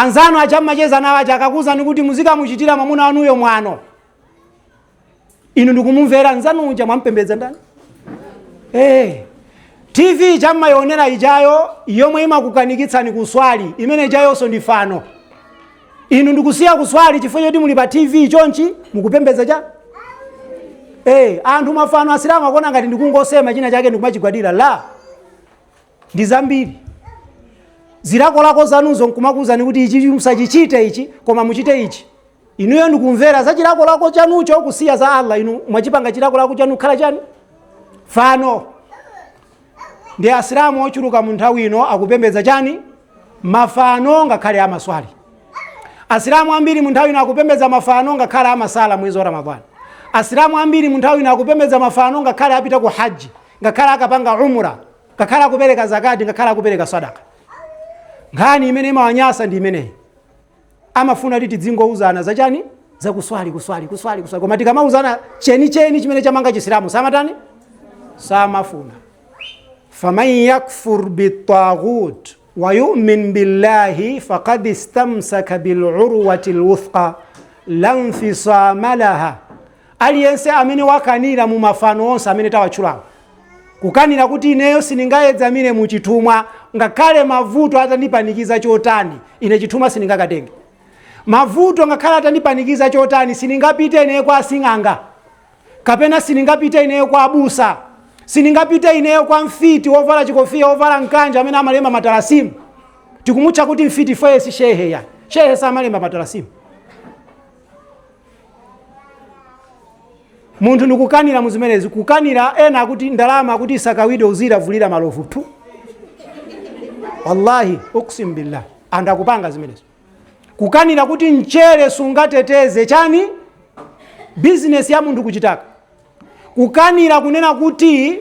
anzano achamacheza nawo akakuza nikuti muzika muchitira mwamuna wanuyo mwano, inu ndikumumvera anzanu uja mwampembedza ndani? TV chammayonera ijayo yomwe imakukanikitsani kuswali, imene ijayonso ndi fano. Inu ndikusiya kuswali chifukwa choti muli pa TV chonchi mukupembedza cha? Anthu mafano asilamu akona ngati ndikungosema china chake ndikumachigwadira. La, ndi zambiri. Zilakolako zanuzo nkumakuzani kuti ichi musachichite ichi, koma muchite ichi. Inuyo ndikumvera za chilakolako chanucho kusiya za Allah, inu mwachipanga chilakolako chanu khala chani? Fano. Ndi asilamu ochuluka mu nthawi ino akupembedza chani? Mafano ngakhale amaswali. Asilamu ambiri mu nthawi ino akupembedza mafano ngakhale amasala mwezi wa Ramadhani. Asilamu ambiri mu nthawi ino akupembedza mafano ngakhale apita ku haji, ngakhale akapanga umra, ngakhale akupereka zakati, ngakhale akupereka sadaka. Nkhani imene imawanyasa ndi imeneyi. Amafuna kuti tidzingouzana za chani? Za kuswali. Koma tikamauzana cheni chimene chamanga chisilamu samatani? Samafuna. Faman yakfur bitaghut wa yu'min billahi faqad istamsaka bil urwati alwuthqa la infisama laha. Aliyense amene wakanira mu mafano onse amene tawatchula, kukanira kuti ineyo siningayedzamire mu chitumwa ngakhale mavuto atandipanikiza chotani, ine chitumwa siningakatenge. Mavuto ngakhale atandipanikiza chotani, siningapite ineyo kwa asing'anga, kapena siningapite ineyo kwa abusa, siningapite ineyo kwa mfiti wovala chikofia wovala nkanja amene amalemba matalasimu. Tikumutcha kuti mfiti fesi shehe ya. Shehe samalemba matalasimu. Muntu nikukanira muzimenezi, kukanira ena kuti ndalama kuti sakawide uzira vulira malofu tu. Wallahi uksim billah anda kupanga zimenezi. Kukanira kuti mchere sungateteze chani? Business ya muntu kuchitaka. Kukanira kunena kuti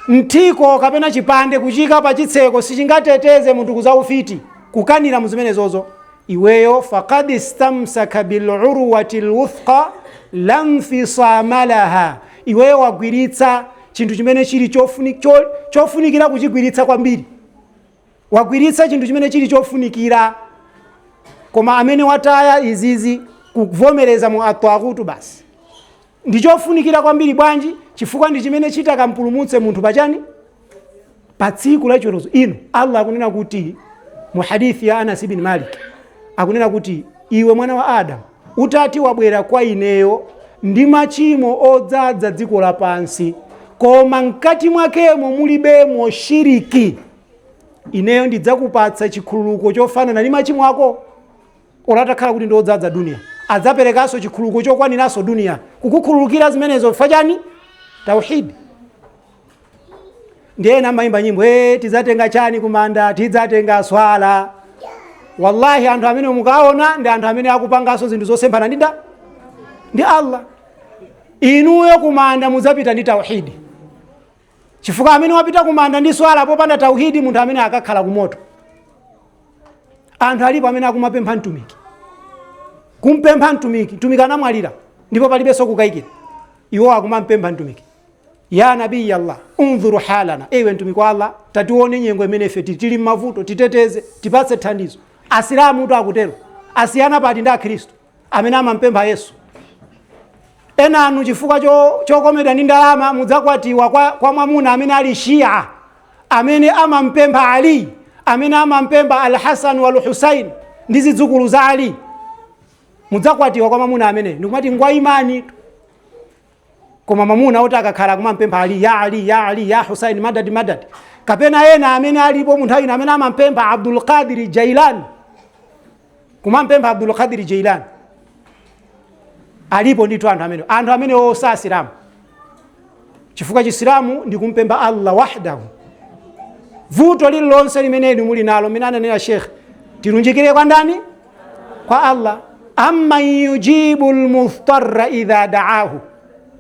mtiko kapena chipande kuchika pa chitseko sichingateteze muntu kuzaufiti. Kukanira muzimenezozo, iweyo faqad istamsaka bil urwati alwuthqa lam fisama laha. Iweyo wagwiritsa chinthu chimene chili chofunikira kuchigwiritsa kwambiri. Wagwiritsa chinthu chimene chili chofunikira. Koma amene wataya izizi kuvomereza mu atwagutu basi. Ndichofunikira kwambiri bwanji chifukwa ndi chimene chitakampulumutse munthu pachani? Pa tsiku la chiweruzo. Inu Allah akunena kuti mu hadithi ya Anas ibn Malik akunena kuti iwe mwana wa Adam utati wabwera kwa ineyo ndi machimo odzadza dziko lapansi, koma mkati mwakemo mulibemo shiriki, ineyo ndidzakupatsa chikhululuko chofanana ndi machimo ako. Olatakhala kuti ndodzadza dunia, adzaperekaso chikhululuko chokwaniraso dunia kukukhululukira zimenezo fajani tauhid. Ndiye namayimba nyimbo tidzatenga chani kumanda, tidzatenga swala. Wallahi anthu amene mukaona ndi anthu amene akupangaso zinthu zosemphana ndi Allah. Inuyo kumanda mudzapita ndi tauhid. Chifukwa amene wapita kumanda ndi swala popanda tauhidi munthu amene akakhala kumoto. Anthu alipo amene akumapempha mtumiki, kumpempha mtumiki anamwalira ndipo palibenso kukayikira, iwo akumampempha mtumiki. Ya nabii Allah unzuru halana, ewe mtumiki wa Allah tatione nyengo imene ife tili mavuto, titeteze, tipatse thandizo. Asilamu tu akutero, asiyana pati ndi Akristo amene amampempha Yesu. Ena anu chifukwa chokomedwa ndi ndalama mudzakwatiwa kwa mwamuna amene ali Shia, amene amampempha Ali, amene amampempha Al-Hasan wal Husain ndi zidzukulu za Ali. Mudzakwatiwa kwa mwamuna amene ndikumati ngwa imani. Koma mwamuna oti akakhala kumampempha Ali, ya Ali, ya Ali, ya Husain, madad. Kapena ena amene alipo munthu ina amene amampempha Abdul Qadir Jailani, kumampempha Abdul Qadir Jailani. Alipo ndithu anthu amene osa Islamu. Chifukwa Islamu ndi kumpempha Allah wahdahu. Vuto lililonse limene muli nalo minana nena Sheikh tirunjikire kwa ndani? Kwa Allah. Amma yujibul muftarra idha da'ahu.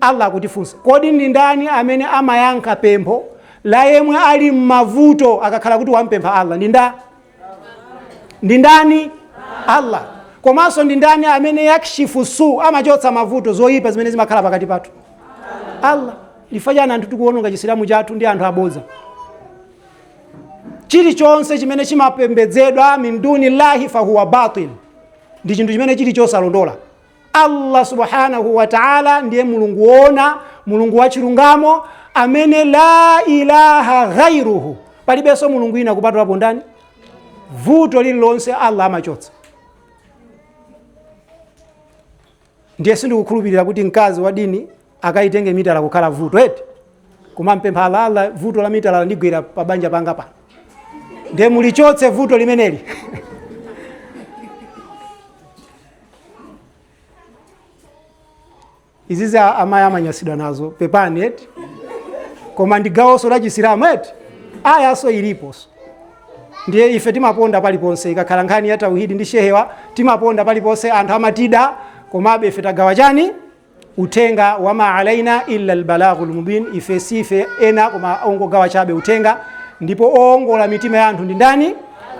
Allah kutifunsa, kodi ndi ndani amene amayankha pempho la yemwe ali mavuto akakhala kuti wampempha Allah? Ndi ndani? Allah. Komanso ndi ndani amene yakshifu su, amachotsa mavuto zoyipa zimene zimakhala pakati pathu? Allah. Lifajana anthu tikuononga Chisilamu chathu ndi anthu aboza. chilichonse chimene chimapembedzedwa min dunillahi fahuwa batil, ndi chinthu chimene chili chosalondola. Allah subhanahu wa ta'ala ndiye mulungu wona, mulungu wa chilungamo, amene la ilaha ghairuhu, palibenso mulungu ina kupatulapo ndani. Vuto lililonse Allah amachotsa. Ndiye sindikukhulupirira kuti mkazi wa dini akaitenge mitala kukhala vuto eti kumampempha Allah, vuto la mitala ndigwira pabanja panga pa, ndiye mulichotse vuto limeneli. Izizi amaya amanyasidwa nazo pepani eti koma ndigawoso la Chisilamu eti ayaso iliposo. Ndiye ife timaponda paliponse, ikakhala nkhani ya tauhidi ndi shehewa timaponda paliponse, anthu amatida komabe ife tagawa chani utenga. Wama alaina illa albalaghul mubin, ife sife ena koma ongogawa chabe utenga, ndipo ongola mitima ya anthu ndi ndani?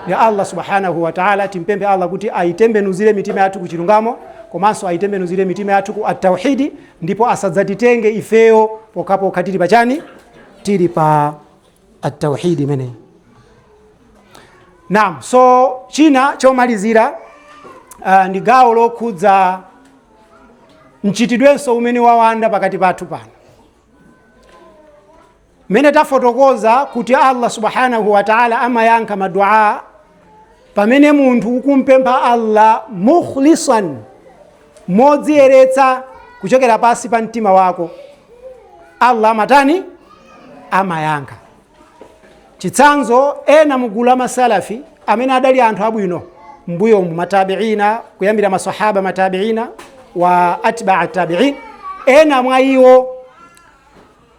Ya Allah subhanahu wa ta'ala. Timpembe Allah kuti aitembenuzire mitima yathu ku chilungamo, komanso aitembenuzire mitima yathu ku at-tauhidi, ndipo asadzatitenge ifeyo pokapo katili pachani tili pa at-tauhidi mene. Naam, so china chomalizira ndi gawo lokhudza mchitidwenso umene wawanda pakati pathu pano, mene tafotokoza kuti Allah subhanahu wa ta'ala amayankha madua pamene munthu ukumpempha Allah mukhlisan, modziyeretsa kuchokera pasi pa mtima wako. Allah amatani amayankha. Chitsanzo, ena mugulu la masalafi amene adali anthu abwino mbuyo mu matabiina, kuyambira masahaba matabiina wa atba'a tabi'in, ena mwa iwo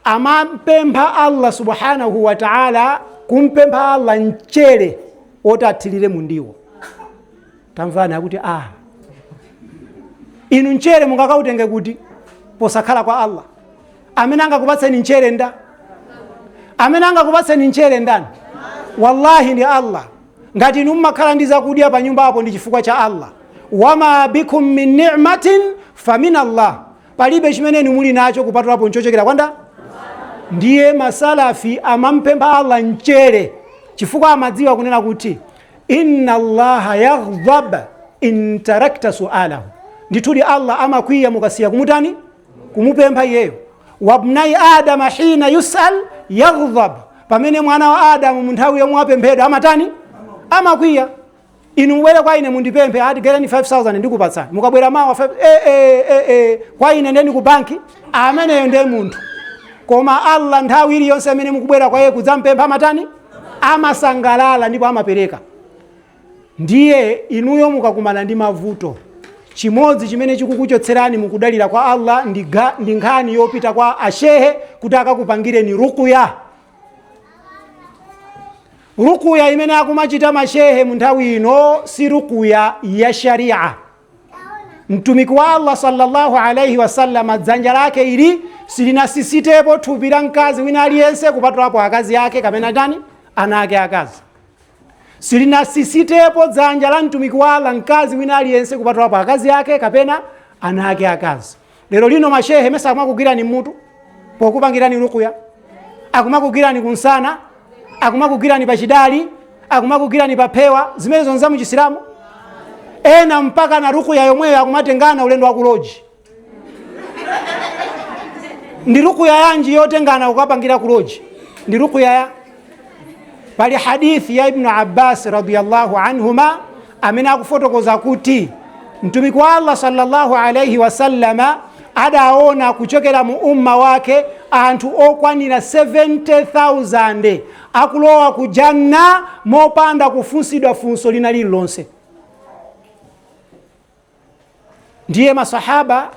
amampempha Allah subhanahu wa ta'ala, kumpempha Allah mchere otathilire mundiwo. Tamvani akuti inu mchere mungakautenge kuti posakhala kwa Allah? Amene angakupatseni mchere nda? Amene angakupatseni mchere ndani? Wallahi ndi Allah. Ngati inu mmakhala ndi zakudya pa nyumba apo ndi chifukwa cha Allah. Wama bikum min ni'matin famin Allah, palibe chimene muli nacho kupatulapo nchochokera kwanda. Ndiye masalafi amampempha Allah mchere chifukwa amadziwa kunena kuti inna Allaha yaghdab in tarakta su'alahu, ndithudi Allah amakwiya mukasiya kumutani kumupempha iyeyo. Wabnai adama hina yus'al yaghdab, pamene mwana wa Adamu munthawi yomwe apemphedwa amatani amakwiya. Inu mwere kwa ine mundipemphe hadi gerani 5000 ndikupatsani, mukabwera mawa kwa ine ndeni ku banki, ameneyo ndiye munthu. Koma Allah nthawi iliyonse amene mukubwera kwa yeye kudzampempha amatani amasangalala ndipo amapereka. Ndiye inuyo mukakumana ndi mavuto, chimodzi chimene chikukuchotserani mukudalira kwa Allah ndi nkhani yopita kwa ashehe kuti akakupangireni ruqya. Ruqya imene akumachita mashehe munthawi ino si ruqya ya sharia. Mtumiki wa Allah sallallahu alayhi wasallam dzanja lake ili silinasisitepo thupi la mkazi wina aliyense kupatulapo akazi yake kapena ndani ana ake akazi. Silinasisitepo dzanja la mtumiki wa Allah mkazi wina aliyense kupatulapo akazi yake kapena ana ake akazi. Lero lino mashehe mesa akumakugirani mutu pokupangirani ruqya, akumakugirani kunsana, akumakugirani pachidali, akumakugirani papewa, zimene zonza mu Chisilamu. Ena mpaka na ruqya yomweyo akumatengana ulendo wa kuloji. Ndi ruqya yanji yotengana ukapangira kuloji? Ndi ruqya ya pali hadithi ya Ibn Abbas radiyallahu anhuma amene akufotokoza kuti mtumiki wa Allah sallallahu alayhi wasallama adaona kuchokera mu umma wake anthu okwanira 70,000 akulowa ku janna mopanda kufunsidwa funso lina lililonse. Ndiye masahaba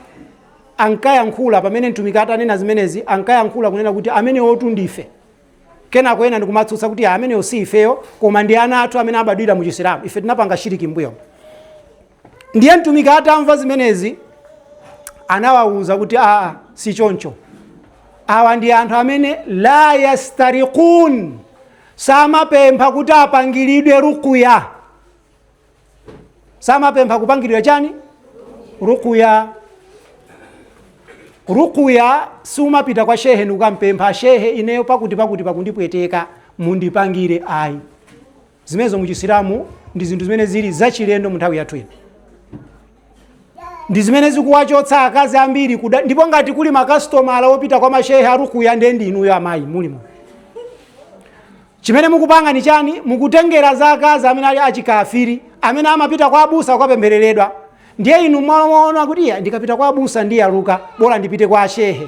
ankayankhula pamene mtumiki atanena zimenezi, ankayankhula kunena kuti amene otu ndife. Kena kwena ndikumatsutsa kuti amene osifeyo koma ndi ana athu amene abadwira mu Chisilamu, ife tinapanga shiriki mbuyo. Ndiye mtumiki atamva zimenezi anawawuza kuti si choncho. Awa ndi anthu amene la yastariqun, samapempha kuti apangiridwe ruqya. Samapempha kupangiridwa chani? Ruqya. Ruqya sumapita kwa shehe nukampempha shehe ineyo pakuti pakundipweteka mundipangire ayi. zimenezo mu Chisilamu ndi zinthu zimene zili zachilendo mu nthawi yathu ino. Ndi zimene zikuwachotsa akazi ambiri ndipo ngati kuli makasitomala opita kwa mashehe arukuya ndi inuyo amayi mulimo. Chimene mukupanga ni chani? Mukutengera za akazi amene ali achikafiri, amene amapita kwa abusa kwa pembereredwa. Ndiye inu mwaona kuti ndikapita kwa abusa ndiye aluka, bora ndipite kwa shehe.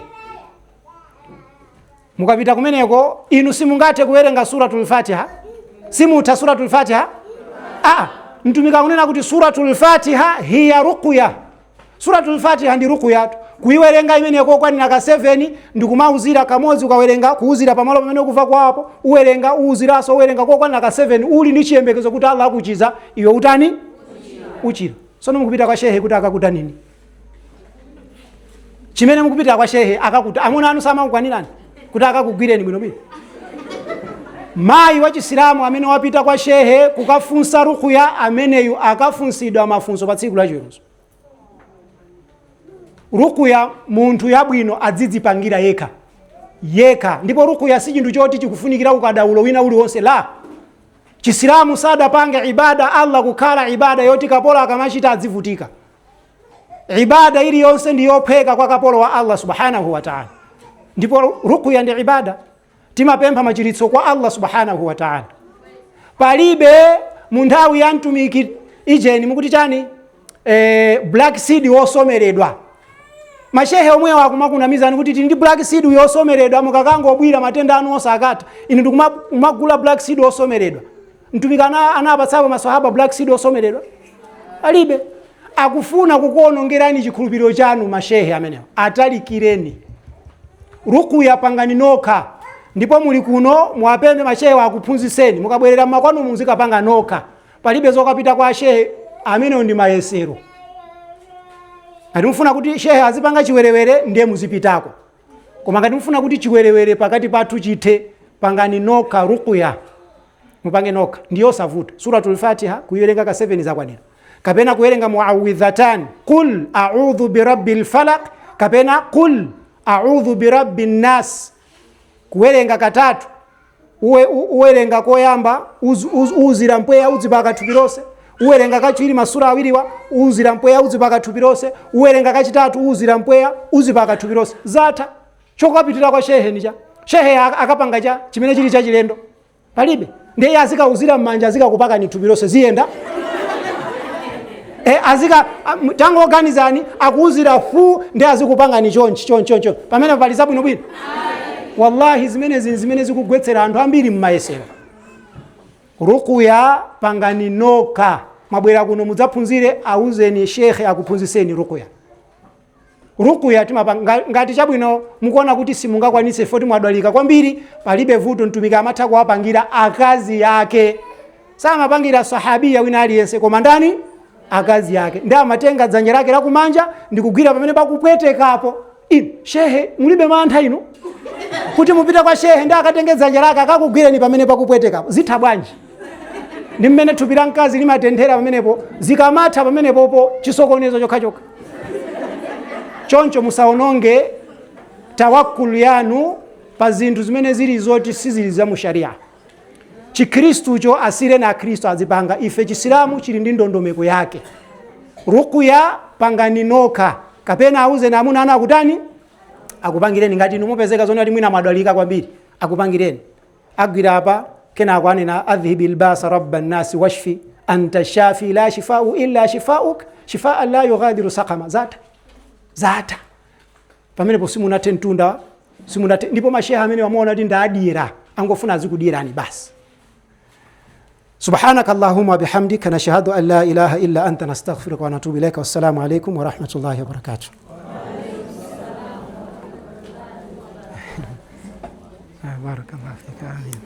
Mukapita kumeneko inu simungathe kuwerenga suratul Fatiha. Simutha suratul Fatiha? Mtumika kunena kuti suratul Fatiha hiya ruqya. Suratul Fatiha ndi ruqya. Kuiwerenga imeneko kwanina ka 7 ndikumauzira kamodzi ukawerenga kuuzira pamalo pamene ukuva kwapo uwerenga uuziraso uwerenga kwanina ka 7 uli ndi chiyembekezo kuti Allah akuchiza iwe utani uchira. Sono mukupita kwa shehe kuti akakuta nini? Chimene mukupita kwa shehe akakuta amuna anu sama mukwanirani kuti akakugwireni bwino bwino. Mayi wa Chisilamu amene wapita kwa shehe kukafunsa ruqya ameneyu akafunsidwa mafunso pa tsiku la chiweruzo. Ruqya munthu yabwino adzidzipangira yekha. Ndipo ruqya si chinthu choti chikufunikira ukadaulo wina uliwonse la. Chisilamu sadapange ibada Allah kukhala ibada yoti kapolo akamachita adzivutika. Ibada ili yonse ndi yopheka kwa kapolo wa Allah subhanahu wa ta'ala. Ndipo ruqya ndi ibada. Timapempha machiritso kwa Allah subhanahu wa ta'ala. Palibe munthawi ya mtumiki ijeni mukuti chani black seed wosomeredwa. Mashehe omwewa akumakunamizani kuti ndi black seed yosomeredwa mukakangobwira matenda anu osakata. Inu ndikumagula black seed wosomeredwa. Mtumiki anapatsapo maswahaba black seed wosomeredwa? Alibe. Akufuna kukuonongerani chikhulupiriro chanu mashehe amenewa. Atalikireni. Ruqya pangani nokha. Ndipo muli kuno mwapembe mashehe akuphunzitseni mukabwerera makwanu muzikapanga nokha. Palibe zokapita kwa shehe amene ndi mayesero. Ngati mufuna kuti shehe azipanga chiwerewere ndiye muzipitako. Koma ngati mufuna kuti chiwerewere pakati pathu chithe pangani nokha ruqya. Mupange nokha ndiyo savuta. Suratul Fatiha kuiwerenga ka 7 zakwanira. Kapena kuwerenga muawwidhatan qul a'udhu birabbil falaq kapena qul a'udhu birabbin nas. Kuwerenga katatu uwerenga koyamba uzira mpweya uzipaka thupi lonse. Uwerenga kachiwiri masura awiriwa uzira mpweya uzipaka thupi lonse. Uwerenga kachitatu uzira mpweya uzipaka thupi lonse. Zatha chokapitira kwa shehe nicha. Shehe akapanga cha chimene chili cha chilendo. Palibe. Ndiye azika uzira mmanja azika kupaka ni thupi lonse ziyenda. Azika tango organizani akuuzira fu ndiye azikupanga ni chonchi. Pamene palizabu ino bwino. Wallahi zimene zikugwetsera anthu ambiri mmayesero. Ruqya pangani nokha. Mabwera kuno mudzaphunzire auzeni shekhe akuphunzitseni ruqya. Ruqya timapanga ngati chabwino mukuona kuti simungakwanise foti mwadwalika kwambiri palibe vuto mtumiki amatha kuwapangira akazi yake. Samapangira sahabia wina aliyense koma ndani akazi yake. Ndiye amatenga dzanja lake la kumanja ndikugwira pamene pakupwetekapo. Shehe mulibe mantha ino kuti mupita kwa shehe ndiye akatenge dzanja lake akakugwireni pamene pakupwetekapo. Zitha bwanji? Ndi mmene thupi la mkazi limatenthera pamenepo zikamatha pamenepopo chisokonezo chokhachoka. Choncho musaononge tawakkulu yanu pa zinthu zimene zili zoti sizili za mu sharia. Chikristucho asire na Kristo azipanga. Ife Chisilamu chili ndi ndondomeko yake. Ruqya pangani nokha. Kapena auze na amuna ana akutani akupangireni ngati inu mupezeka zona ali mwina madwalika kwambiri akupangireni. Agwira apa kena akwanena adhhibil basa rabban nas washfi anta shafi la shifau illa shifauk shifaa la yughadiru saqama. Zata pamene simunathe ntunda simunathe. Ndipo masheha amene wamuona kuti ndadira angofuna azikudirani basi. سبحانك اللهم وبحمدك نشهد أن لا إله إلا أنت نستغفرك ونتوب إليك والسلام عليكم ورحمة الله وبركاته. بارك الله فيك. آمين.